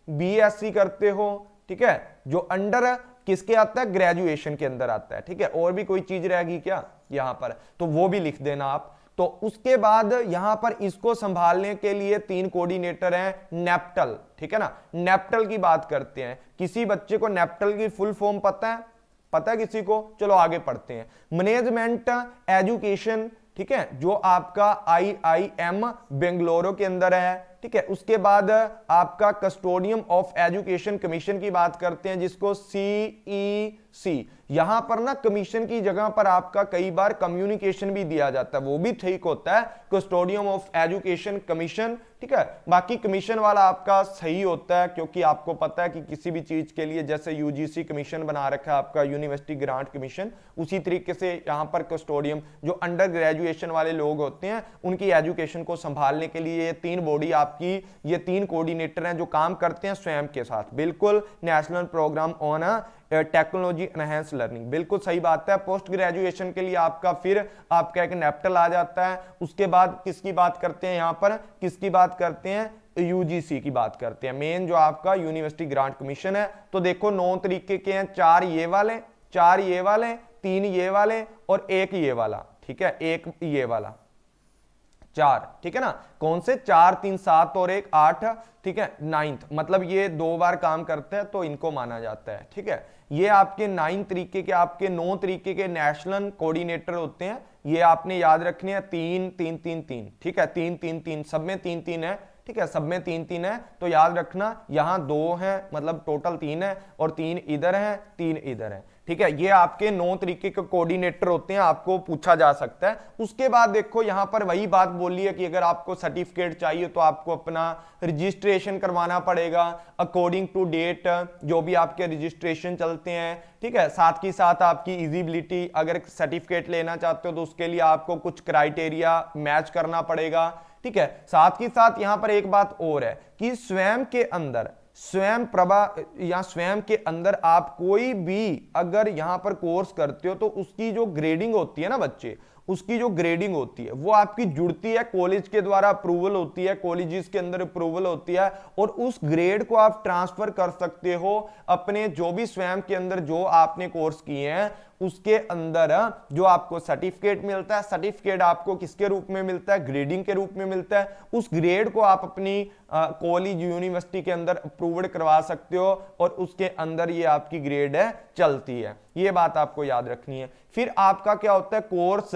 बीएससी करते हो, ठीक है, जो अंडर किसके आता है ग्रेजुएशन के अंदर आता है, ठीक है। और भी कोई चीज रहेगी क्या यहां पर, तो वो भी लिख देना आप। तो उसके बाद यहां पर इसको संभालने के लिए 3 कोऑर्डिनेटर हैं, नेप्टल, ठीक है ना, नेप्टल की बात करते हैं। किसी बच्चे को नेप्टल की फुल फॉर्म पता है? पता है किसी को? चलो आगे पढ़ते हैं। मैनेजमेंट एजुकेशन, ठीक है, जो आपका IIM बेंगलुरु के अंदर है, ठीक है। उसके बाद आपका कस्टोडियम ऑफ एजुकेशन कमीशन की बात करते हैं, जिसको CEC, यहां पर ना कमीशन की जगह पर आपका कई बार कम्युनिकेशन भी दिया जाता है, वो भी ठीक होता है, कस्टोडियम ऑफ एजुकेशन कमीशन, ठीक है। बाकी कमीशन वाला आपका सही होता है, क्योंकि आपको पता है कि किसी भी चीज के लिए जैसे UGC कमीशन बना रखा है आपका यूनिवर्सिटी ग्रांट कमीशन, उसी तरीके से यहां पर कस्टोडियम जो अंडर ग्रेजुएशन वाले लोग होते हैं उनकी एजुकेशन को संभालने के लिए ये 3 बॉडी आपकी, ये 3 कोऑर्डिनेटर हैं जो काम करते हैं स्वयं के साथ। बिल्कुल, national programme on technology enhance learning, बिल्कुल सही बात है। पोस्ट ग्रेजुएशन के लिए आपका फिर आपका एक नेप्टल आ जाता है। उसके बाद किसकी बात करते हैं यहां पर, किसकी बात करते हैं, UGC की बात करते हैं, मेन जो आपका यूनिवर्सिटी ग्रांट कमीशन है। तो देखो 9 तरीके के हैं, 4 ये वाले, 4 ये वाले, 3 ये वाले और 1 ये वाला, ठीक है, 1 ये वाला, 4, ठीक है ना। कौन से 4, 3, 7 और 1 8, ठीक है। 9th मतलब ये 2 बार काम करते हैं तो इनको माना जाता है, ठीक है। ये आपके 9 तरीके के, आपके 9 तरीके के नेशनल कोऑर्डिनेटर होते हैं। ये आपने याद रखने हैं 3 3 3 3, ठीक है। 3 3 3 सब में 3 3 है, ठीक है। सब में 3 3 है तो याद रखना यहां 2 है, मतलब टोटल 3 है, और 3 इधर है, 3 इधर है, ठीक है। ये आपके 9 तरीके के कोऑर्डिनेटर होते हैं, आपको पूछा जा सकता है। उसके बाद देखो यहां पर वही बात बोली है कि अगर आपको सर्टिफिकेट चाहिए तो आपको अपना रजिस्ट्रेशन करवाना पड़ेगा अकॉर्डिंग टू डेट, जो भी आपके रजिस्ट्रेशन चलते हैं, ठीक है। साथ ही साथ आपकी इजिबिलिटी, अगर सर्टिफिकेट लेना चाहते हो तो उसके लिए आपको कुछ क्राइटेरिया मैच करना पड़ेगा, ठीक है। साथ ही साथ यहां पर एक बात और है कि स्वयं के अंदर, स्वयं प्रभा या स्वयं के अंदर आप कोई भी अगर यहां पर कोर्स करते हो तो उसकी जो ग्रेडिंग होती है ना बच्चे, उसकी जो ग्रेडिंग होती है वो आपकी जुड़ती है, कॉलेज के द्वारा अप्रूवल होती है, कॉलेजेस के अंदर अप्रूवल होती है, और उस ग्रेड को आप ट्रांसफर कर सकते हो अपने जो भी स्वयं के अंदर जो आपने कोर्स किए हैं उसके अंदर। जो आपको सर्टिफिकेट मिलता है, सर्टिफिकेट आपको किसके रूप में मिलता है, ग्रेडिंग के रूप में मिलता है। उस ग्रेड को आप अपनी कॉलेज यूनिवर्सिटी के अंदर अप्रूव्ड करवा सकते हो और उसके अंदर ये आपकी ग्रेड है चलती है। ये बात आपको याद रखनी है। फिर आपका क्या होता है, कोर्स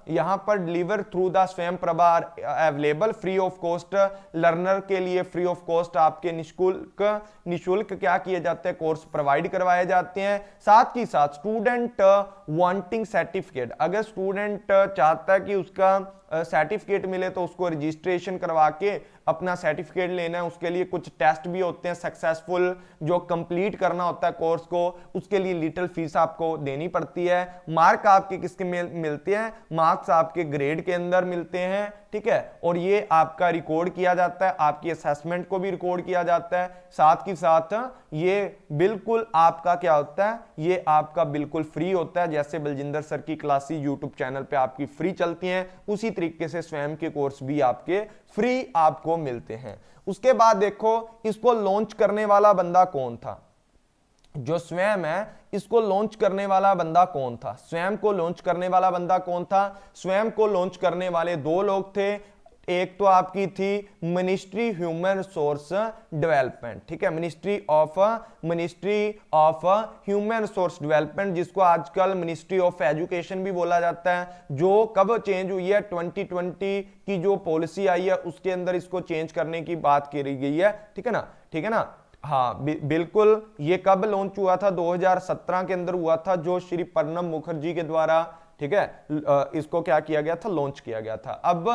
यहां पर डिलीवर थ्रू द स्वयं Prabha available free of cost, learner के लिए फ्री ऑफ कॉस्ट आपके निशुल्क क्या किए जाते हैं, कोर्स प्रोवाइड करवाए जाते हैं। साथ ही साथ स्टूडेंट वांटिंग सर्टिफिकेट, अगर स्टूडेंट चाहता है कि उसका सर्टिफिकेट मिले तो उसको रजिस्ट्रेशन करवा के अपना सर्टिफिकेट लेना है। उसके लिए कुछ टेस्ट भी होते हैं सक्सेसफुल, जो कंप्लीट करना होता है कोर्स को, उसके लिए लिटिल फीस आपको देनी पड़ती है। मार्क आपके किसके मिलते हैं, मार्क्स आपके ग्रेड के अंदर मिलते हैं, ठीक है। और ये आपका रिकॉर्ड किया जाता है, आपकी असेसमेंट को भी रिकॉर्ड किया जाता है। साथ ही साथ ये बिल्कुल आपका क्या होता है, ये आपका बिल्कुल फ्री होता है। जैसे बलजिंदर सर की क्लासेस यूट्यूब चैनल पे आपकी फ्री चलती हैं, उसी तरीके से स्वयं के कोर्स भी आपके फ्री आपको मिलते हैं। उसके बाद देखो इसको लॉन्च करने वाला बंदा कौन था, जो स्वयं है इसको लॉन्च करने वाला बंदा कौन था, स्वयं को लॉन्च करने वाला बंदा कौन था। स्वयं को लॉन्च करने वाले 2 लोग थे। एक तो आपकी थी मिनिस्ट्री ह्यूमन रिसोर्स डेवलपमेंट, ठीक है, ministry of human resource development, जिसको आजकल मिनिस्ट्री ऑफ एजुकेशन भी बोला जाता है, जो कब चेंज हुई है, 2020 की जो पॉलिसी आई है उसके अंदर इसको चेंज करने की बात करी गई है, ठीक है ना, ठीक है ना। हाँ बिल्कुल, ये कब लॉन्च हुआ था, 2017 के अंदर हुआ था, जो श्री प्रणब मुखर्जी के द्वारा, ठीक है, इसको क्या किया गया था, लॉन्च किया गया था। अब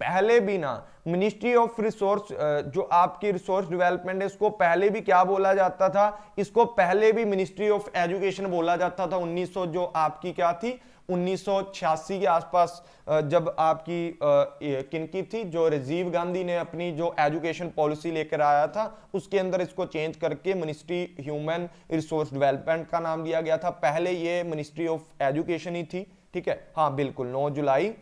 पहले भी ना मिनिस्ट्री ऑफ रिसोर्स, जो आपकी रिसोर्स डेवलपमेंट है, इसको पहले भी क्या बोला जाता था, इसको पहले भी मिनिस्ट्री ऑफ एजुकेशन बोला जाता था। 1900 जो आपकी क्या थी, 1986 के आसपास, जब आपकी किनकी थी, जो राजीव गांधी ने अपनी जो एजुकेशन पॉलिसी लेकर आया था, उसके अंदर इसको चेंज करके मिनिस्ट्री ह्यूमन रिसोर्स डेवलपमेंट का नाम दिया गया था। पहले ये मिनिस्ट्री ऑफ एजुकेशन ही थी, ठीक है। हाँ बिल्कुल, 9 जुलाई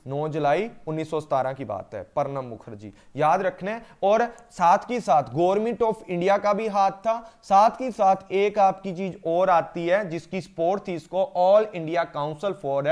1917 की बात है, प्रणब मुखर्जी, याद रखने। और साथ ही साथ गवर्नमेंट ऑफ इंडिया का भी हाथ था। साथ ही साथ एक आपकी चीज और आती है जिसकी सपोर्ट थी, इसको all India council for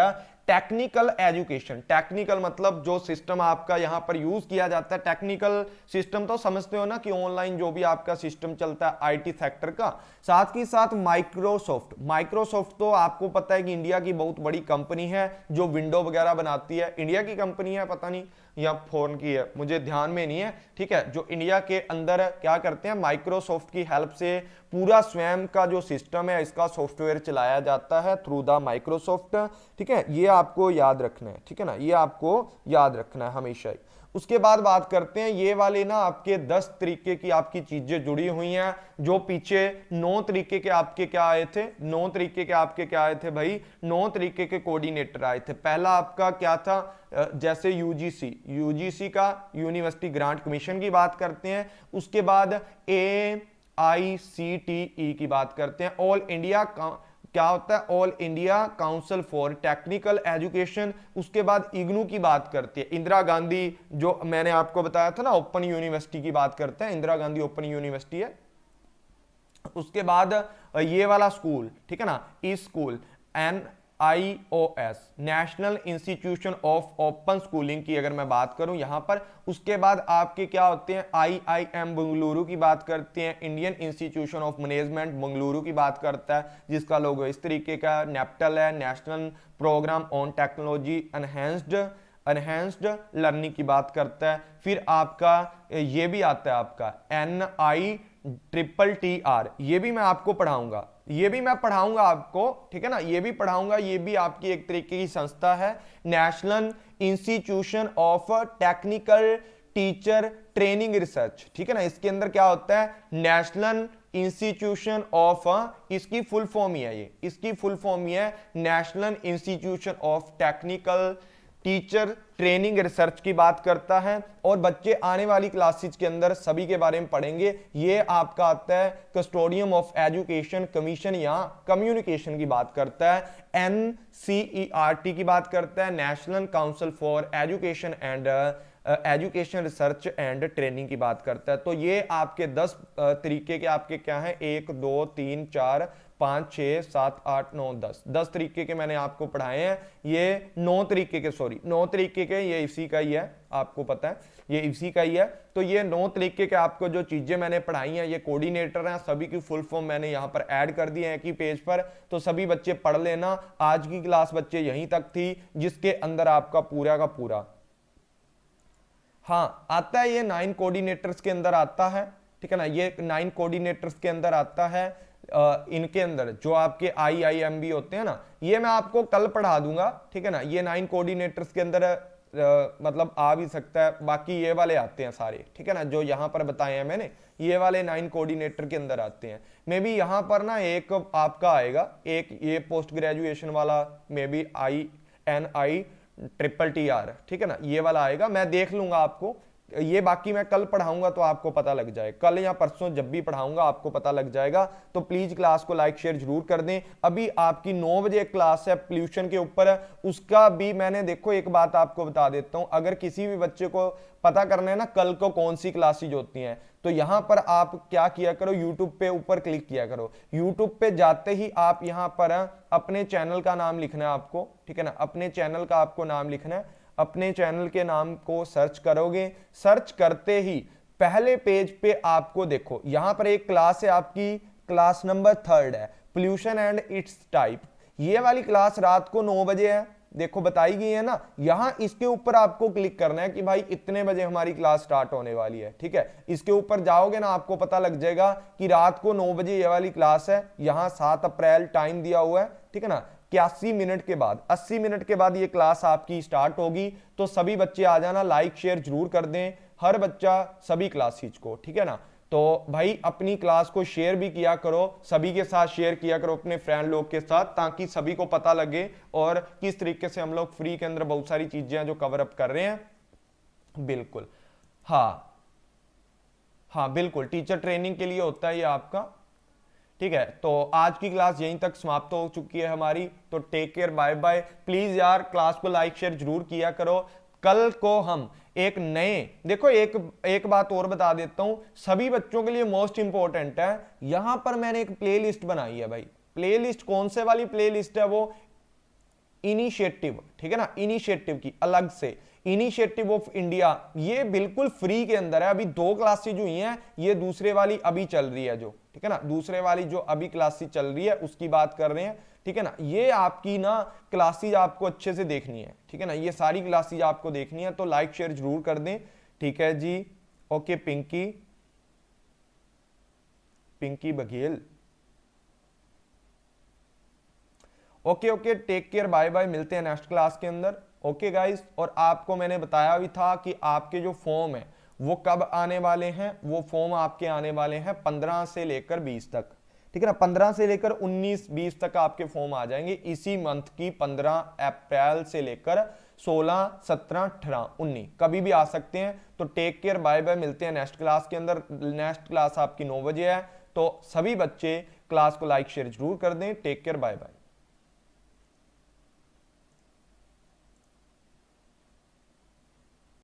technical education. Technical मतलब जो सिस्टम आपका यहां पर यूज किया जाता है, टेक्निकल सिस्टम तो समझते हो ना कि ऑनलाइन जो भी आपका सिस्टम चलता है आईटी सेक्टर का। साथ ही साथ माइक्रोसॉफ्ट, माइक्रोसॉफ्ट तो आपको पता है कि इंडिया की बहुत बड़ी कंपनी है जो विंडो वगैरह बनाती है। इंडिया की कंपनी है, पता नहीं या फोन की है, मुझे ध्यान में नहीं है, ठीक है। जो इंडिया के अंदर क्या करते हैं, माइक्रोसॉफ्ट की हेल्प से पूरा स्वयं का जो सिस्टम है इसका सॉफ्टवेयर चलाया जाता है थ्रू द माइक्रोसॉफ्ट, ठीक है। ये आपको याद रखना है, ठीक है ना, ये आपको याद रखना है हमेशा ही। उसके बाद बात करते हैं ये वाले ना आपके 10 तरीके की आपकी चीजें जुड़ी हुई हैं, जो पीछे 9 तरीके के आपके क्या आए थे, 9 तरीके के आपके क्या आए थे भाई, 9 तरीके के कोऑर्डिनेटर आए थे। पहला आपका क्या था, जैसे यूजीसी का यूनिवर्सिटी ग्रांट कमीशन की बात करते हैं। उसके बाद AICTE की बात करते हैं। ऑल इंडिया क्या होता है, all India council for technical education. उसके बाद इग्नू की बात करती है। इंदिरा गांधी, जो मैंने आपको बताया था ना, ओपन यूनिवर्सिटी की बात करते हैं, इंदिरा गांधी ओपन यूनिवर्सिटी है। उसके बाद ये वाला स्कूल, ठीक है ना, E school, IOS national institution of open schooling की अगर मैं बात करूं यहां पर, उसके बाद आपके क्या होते हैं, IIM बेंगलुरु की बात करते हैं, Indian institution of management Bengaluru की बात करता है जिसका लोगो इस तरीके का, नेप्टल है, national programme on technology enhanced learning की बात करता है। फिर आपका ये भी आता है आपका NITTR, ये भी मैं आपको पढ़ाऊंगा, ये भी मैं पढ़ाऊंगा आपको, ठीक है ना, ये भी पढ़ाऊंगा। ये भी आपकी एक तरीके की संस्था है, national institution of technical teacher training research, ठीक है ना। इसके अंदर क्या होता है, नेशनल इंस्टीट्यूशन ऑफ, इसकी फुल फॉर्म ही है ये, इसकी फुल फॉर्म ही है national institution of technical teacher training research की बात करता है। और बच्चे आने वाली क्लासेज के अंदर सभी के बारे में पढ़ेंगे। ये आपका आता है कस्टोडियम ऑफ एजुकेशन कमीशन या कम्युनिकेशन की बात करता है, NCERT की बात करता है, national council for education and education research and training की बात करता है। तो ये आपके 10 तरीके के आपके क्या हैं, 1 2 3 4 5 6 7 8 9 10 तरीके के मैंने आपको पढ़ाए हैं। ये 9 तरीके के, सॉरी 9 तरीके के, ये इसी का ही है, आपको पता है ये इसी का ही है। तो ये 9 तरीके के आपको जो चीजें मैंने पढ़ाई हैं, ये कोऑर्डिनेटर हैं, सभी की फुल फॉर्म मैंने यहाँ पर ऐड कर दी है एक ही पेज पर, तो सभी बच्चे पढ़ लेना। आज की क्लास बच्चे यहीं तक थी जिसके अंदर आपका पूरा का पूरा, हाँ आता है, ये 9 कोऑर्डिनेटर्स के अंदर आता है, ठीक है ना, ये 9 कोऑर्डिनेटर्स के अंदर आता है। इनके अंदर जो आपके IIMB होते हैं ना, ये मैं आपको कल पढ़ा दूंगा, ठीक है ना। ये 9 कोऑर्डिनेटर्स के अंदर मतलब आ भी सकता है, बाकी ये वाले आते हैं सारे, ठीक है ना, जो यहां पर बताए हैं मैंने, ये वाले 9 कोऑर्डिनेटर के अंदर आते हैं। मे बी यहां पर ना एक आपका आएगा, एक ये पोस्ट ग्रेजुएशन वाला, मे बी INITTR, ठीक है ना, ये वाला आएगा, मैं देख लूंगा आपको। ये बाकी मैं कल पढ़ाऊंगा तो आपको पता लग जाएगा, कल या परसों जब भी पढ़ाऊंगा आपको पता लग जाएगा। तो प्लीज क्लास को लाइक शेयर जरूर कर दें। अभी आपकी 9 बजे क्लास है पोल्यूशन के ऊपर, उसका भी मैंने, देखो एक बात आपको बता देता हूं, अगर किसी भी बच्चे को पता करना है ना कल को कौन सी क्लासेज होती हैं, तो यहां पर आप क्या किया करो, यूट्यूब पे ऊपर क्लिक किया करो। यूट्यूब पे जाते ही आप यहां पर अपने चैनल का नाम लिखना है आपको, ठीक है ना, अपने चैनल का आपको नाम लिखना है। अपने चैनल के नाम को सर्च करोगे, सर्च करते ही पहले पेज पे आपको देखो यहां पर एक क्लास है आपकी, क्लास नंबर 3 है, पोल्यूशन एंड इट्स टाइप। ये वाली क्लास रात को 9 बजे है, देखो बताई गई है ना। यहां इसके ऊपर आपको क्लिक करना है कि भाई इतने बजे हमारी क्लास स्टार्ट होने वाली है, ठीक है। इसके ऊपर जाओगे ना, आपको पता लग जाएगा कि रात को 9 बजे ये वाली क्लास है। यहां 7 अप्रैल टाइम दिया हुआ है, ठीक है ना, 81 मिनट के बाद, 80 मिनट के बाद ये क्लास आपकी स्टार्ट होगी। तो सभी बच्चे आ जाना, लाइक शेयर जरूर कर दें, हर बच्चा सभी क्लासेज को, ठीक है ना। तो भाई अपनी क्लास को शेयर भी किया करो, सभी के साथ शेयर किया करो, अपने फ्रेंड लोग के साथ, ताकि सभी को पता लगे और किस तरीके से हम लोग फ्री के अंदर बहुत सारी चीजें जो कवर अप कर रहे हैं। बिल्कुल, हाँ बिल्कुल, टीचर ट्रेनिंग के लिए होता है ये आपका, ठीक है। तो आज की क्लास यहीं तक समाप्त हो चुकी है हमारी, तो take care, bye bye. Please यार क्लास को लाइक शेयर जरूर किया करो। कल को हम एक नए, देखो एक बात और बता देता हूं, सभी बच्चों के लिए मोस्ट इंपॉर्टेंट है, यहां पर मैंने एक प्लेलिस्ट बनाई है भाई। प्लेलिस्ट कौन से वाली प्लेलिस्ट है, वो इनिशिएटिव, ठीक है ना, इनिशिएटिव की अलग से, इनिशिएटिव ऑफ इंडिया, ये बिल्कुल फ्री के अंदर है। अभी 2 क्लासेज हुई हैं, ये दूसरे वाली अभी चल रही है जो, ठीक है ना, दूसरे वाली जो अभी क्लासेज चल रही है उसकी बात कर रहे हैं, ठीक है ना। ये आपकी ना क्लासेज आपको अच्छे से देखनी है, ठीक है ना, ये सारी क्लासेज आपको देखनी है, तो लाइक शेयर जरूर कर दें, ठीक है जी। Okay, Pinky Baghel, okay, take care, bye bye, मिलते हैं नेक्स्ट क्लास के अंदर। ओके गाइस, और आपको मैंने बताया भी था कि आपके जो फॉर्म है वो कब आने वाले हैं, वो फॉर्म आपके आने वाले हैं 15 से लेकर 20 तक, ठीक है ना, 15 से लेकर 19-20 तक आपके फॉर्म आ जाएंगे इसी मंथ की 15 अप्रैल से लेकर 16, 17, 18, 19 कभी भी आ सकते हैं। तो टेक केयर, बाय बाय, मिलते हैं नेक्स्ट क्लास के अंदर। नेक्स्ट क्लास आपकी 9 बजे है, तो सभी बच्चे क्लास को लाइक शेयर जरूर कर दें। Take care, bye bye.